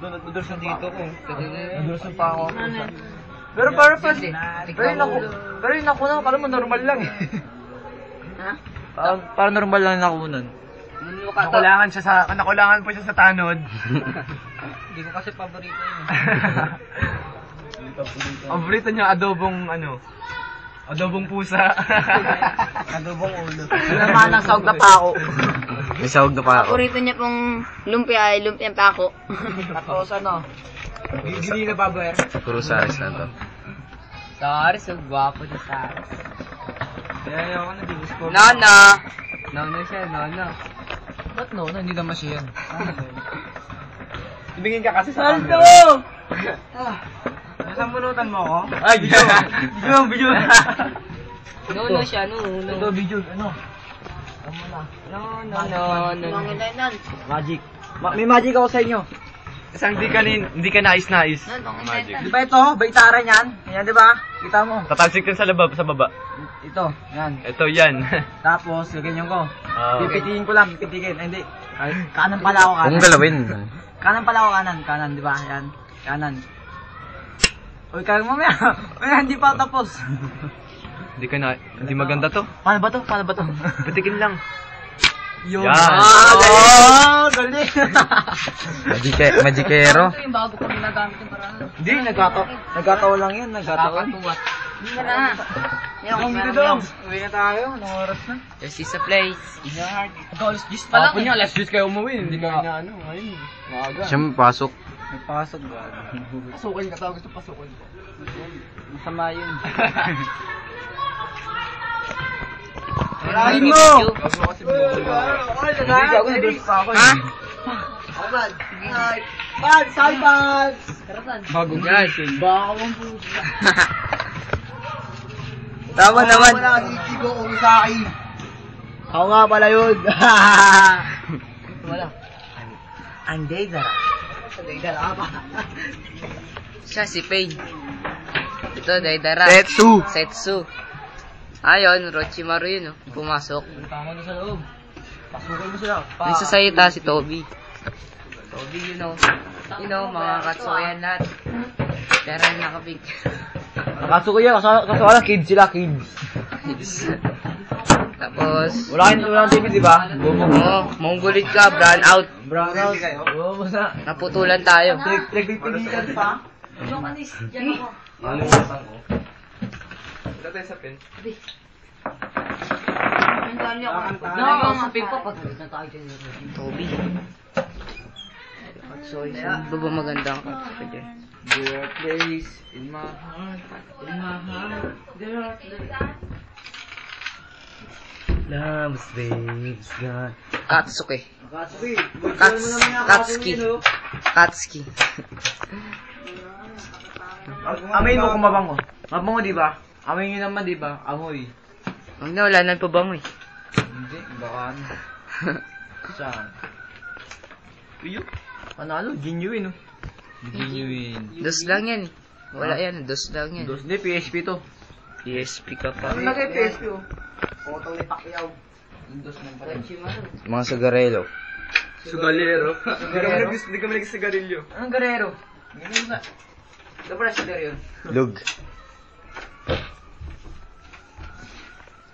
Nadulas na dito ko. Nadulas na pa ako. Pero yung nakunan, kala mo normal lang eh. Ha? Parang normal lang yung nakunan. Nakulangan po siya sa tanod. Hindi ko kasi paborito yun. Paborito niya adobong pusa. Adobong ulo. Naman ng sahog na pako. May sahog na pa ako. Paborito niya pong lumpia ay lumpiang pako. Tapos gili na babaer. Puro saris na to. Saris, ang gwapo na Saris. Kaya ako nag-ibus ko. Nana! Nana siya, Nana. Ba't no? Hindi naman siya yan. Ibigin ka kasi sa Salto! Nasaan bunutan mo ako? Ay, Video! Nuno siya, nuno. Ito, video. Ano? Tama na. No. Magic. May magic ako sa inyo. Isang hindi ka nais-nais. Magic. Di ba ito? Baitara niyan? Yan, di ba? Kita mo. Tatalsik ka sa baba. Ito, yan. Ito, yan. Tapos, gaganyan ko. Ah. Pipitikin ko lang, pipitikin. Ay, hindi. Kanan pala ako, kanan. Kung galawin. Kanan pala ako, kanan, di ba? Yan. Kanan. Uy, kaya mamaya. Mamaya, hindi pa tapos. Hindi maganda to. Paano ba to? Patikin lang. Yun. Yan. Galing. Magikero. Ito yung bago ko ginagamit yung parang. Hindi, nagkatawa lang yan. Nagkatawa. Kakatuwat. Hindi ka na. Ang dito dong. Uwi na tayo. Anong oras na? This is a place. Inahard. Alas 10 pa lang. Hapon niya, alas 10 kayo umuwi. Hindi ka na ngayon. Maaga. Siya mapasok. Nagpasok ba? Pasukin ka tawag ito, pasukin ko. Masama yun. Ay, mo! Ha? Salbans! Bago guys. Bakawang pusa. Tama naman. Wala, Ichigo Umisaki. Ako nga pala yun. Wala. Ang Deidara. Deidara pa. Siya si Pain. Ito, Daidara. Setsu. Ayun, Orochimaru yun, oh. Pumasok. Tama na sa loob. Pasukin mo sila. Nagsasayita si Toby. Toby, mga katsuyan lahat. Pero yung nakapink. Nakasuko yan, kaso wala kids sila, kids. Tapos, Wala TV, di ba? monggolit ka, brown out. Brown out. Oo, basta. Naputulan tayo. Nagpipilitan pa. Ano yung pasang ko? Wala tayo sa pen. Nakakasapin pa pag Toby. So, saan ba maganda ang katsuko dyan? Dear place in my heart, there are love's waves gone. Katsuki. Katsuki. Katsuki. Amoy mo kung mabango. Mabango, di ba? Amoy nyo naman, di ba? Amoy. Huwag na, wala na pabango eh. Hindi, baka ano. Saan? Iyo? Panalo, genuine, no? Genuine. Dos lang yan eh. Wala yan, dos lang yan. Hindi, PSP to. PSP ka pa. Ano lagay PSP, oh? Photo ni Pacquiao. Dos lang pala. Mga sagarelo. Sugalero. Hindi kami nagsigarilyo. Anong garero? Ganyan ba? Dapat na sigar yun. Lug.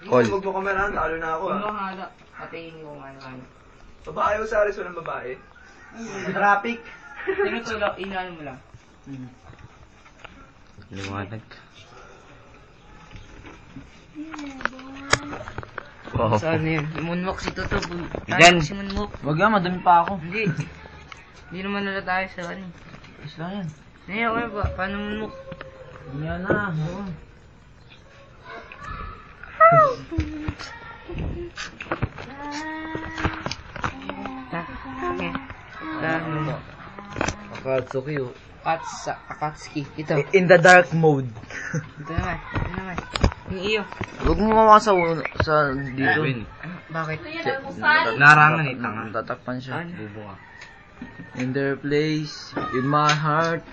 Call. Huwag mo kamerahan, talo na ako, Hala. Patingin ko ano. Babae o Saris, walang babae? Traffic. Tinutulak, inano mo lang. Liwanag. Wow. Saan yun? Moonwalk si Toto. Yan. Si Moonwalk. Wag yan, madami pa ako. Hindi. Hindi naman nala tayo sa ano. Is lang yan. Ngayon, okay ba? Paano Moonwalk? Yan na. Oo. Akatsuki, oh. Akatsuki. Ito. In the dark mode. Ito naman. Yung iyo. Huwag mo mawa sa dito. Bakit? Narangan eh, tanga. Tatakpan siya. Bubunga. In their place, in my heart,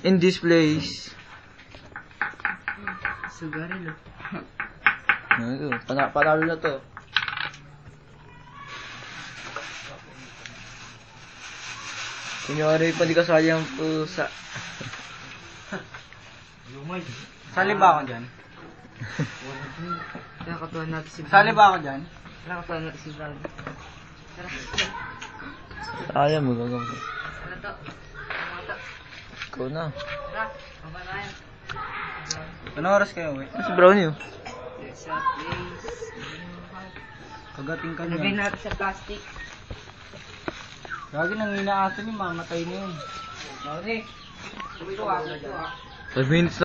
in this place. Sugarilo. Panalo na to. Kunyari pa di kasali ang pusa. Sali ba ako dyan? Nakakatuwa natin si Sali ba ako dyan? Nakakatuwa natin si Brad. Tara. Ayaw mo gagawin. Ano to? Ano to? Ikaw na. Tara. Baba na yan. Anong oras kayo, uwi? Si Brownie oh. Sa place. Kagating ka Lagay niya. natin sa plastic. Lagi nang inaaso niyo, mamatay na yun. Sorry. Ito ah. 5 minutes